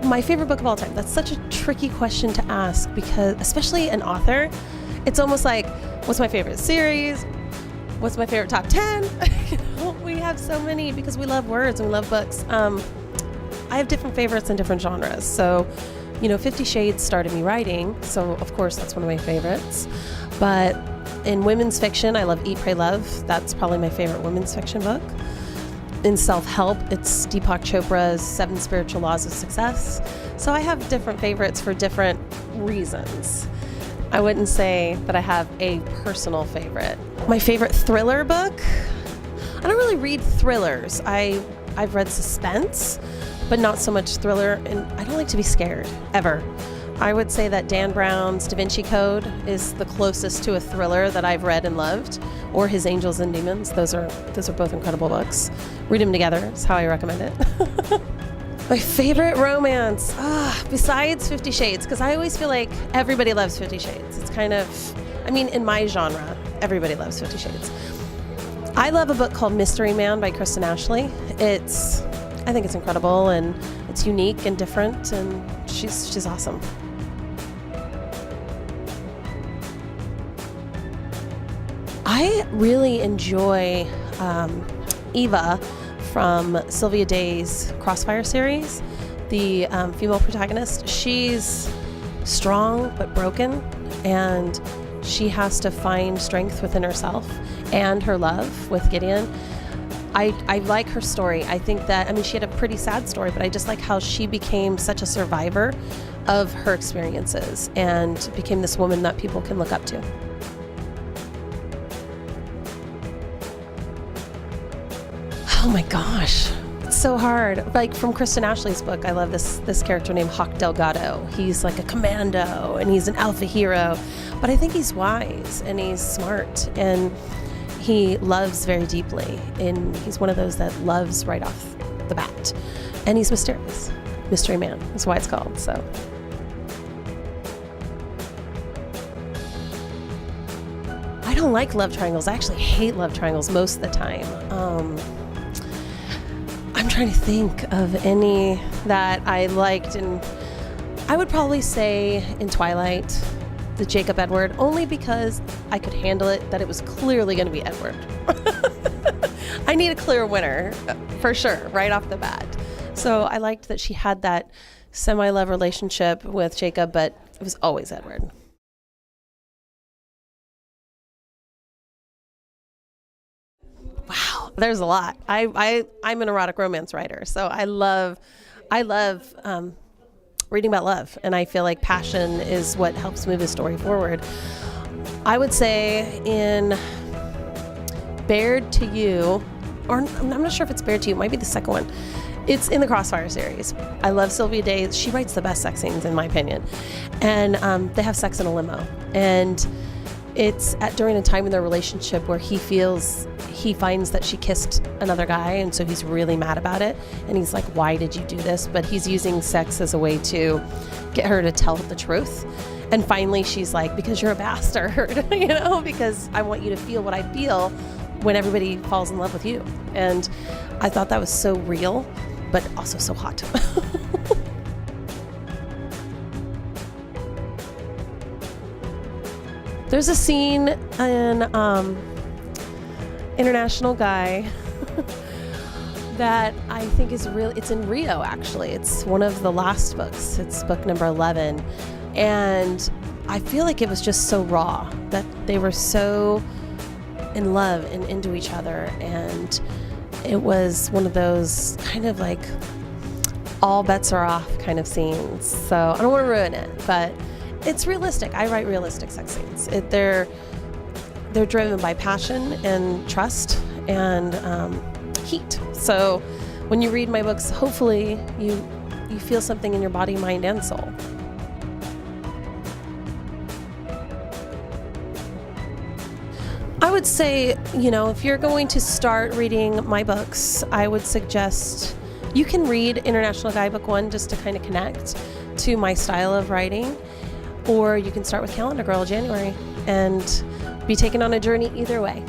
My favorite book of all time. That's such a tricky question to ask because, especially an author, it's almost like, what's my favorite series? What's my favorite top 10? We have so many because we love words and we love books. I have different favorites in different genres. So, 50 Shades started me writing. So, of course, that's one of my favorites. But in women's fiction, I love Eat, Pray, Love. That's probably my favorite women's fiction book. In self-help, it's Deepak Chopra's 7 Spiritual Laws of Success. So I have different favorites for different reasons. I wouldn't say that I have a personal favorite. My favorite thriller book? I don't really read thrillers. I've read suspense, but not so much thriller, and I don't like to be scared, ever. I would say that Dan Brown's Da Vinci Code is the closest to a thriller that I've read and loved, or his Angels and Demons. Those are both incredible books. Read them together is how I recommend it. My favorite romance, besides 50 Shades, because I always feel like everybody loves 50 Shades. It's kind of, in my genre, everybody loves 50 Shades. I love a book called Mystery Man by Kristen Ashley. I think it's incredible, and it's unique and different, and she's awesome. I really enjoy Eva from Sylvia Day's Crossfire series, the female protagonist. She's strong but broken, and she has to find strength within herself and her love with Gideon. I like her story. I think that, she had a pretty sad story, but I just like how she became such a survivor of her experiences and became this woman that people can look up to. Oh my gosh, it's so hard. Like from Kristen Ashley's book, I love this character named Hawk Delgado. He's like a commando and he's an alpha hero, but I think he's wise and he's smart and he loves very deeply, and he's one of those that loves right off the bat. And he's mysterious. Mystery Man is why it's called, so. I don't like love triangles. I actually hate love triangles most of the time. I'm trying to think of any that I liked, and I would probably say in Twilight, the Jacob Edward, only because I could handle it, that it was clearly going to be Edward. I need a clear winner, for sure, right off the bat. So I liked that she had that semi-love relationship with Jacob, but it was always Edward. Wow, there's a lot. I'm an erotic romance writer, so I love reading about love, and I feel like passion is what helps move a story forward. I would say in Bared to You, or I'm not sure if it's Bared to You, it might be the second one. It's in the Crossfire series. I love Sylvia Day. She writes the best sex scenes, in my opinion. And they have sex in a limo. And it's during a time in their relationship where he finds that she kissed another guy, and so he's really mad about it. And he's like, why did you do this? But he's using sex as a way to get her to tell the truth. And finally she's like, because you're a bastard, because I want you to feel what I feel when everybody falls in love with you. And I thought that was so real, but also so hot. There's a scene in International Guy that I think is real. It's in Rio, actually. It's one of the last books. It's book number 11. And I feel like it was just so raw, that they were so in love and into each other. And it was one of those kind of like all bets are off kind of scenes. So I don't want to ruin it, but it's realistic. I write realistic sex scenes. They're driven by passion and trust and heat. So when you read my books, hopefully you feel something in your body, mind, and soul. I would say, if you're going to start reading my books, I would suggest you can read International Guy Book 1 just to kind of connect to my style of writing, or you can start with Calendar Girl January and be taken on a journey either way.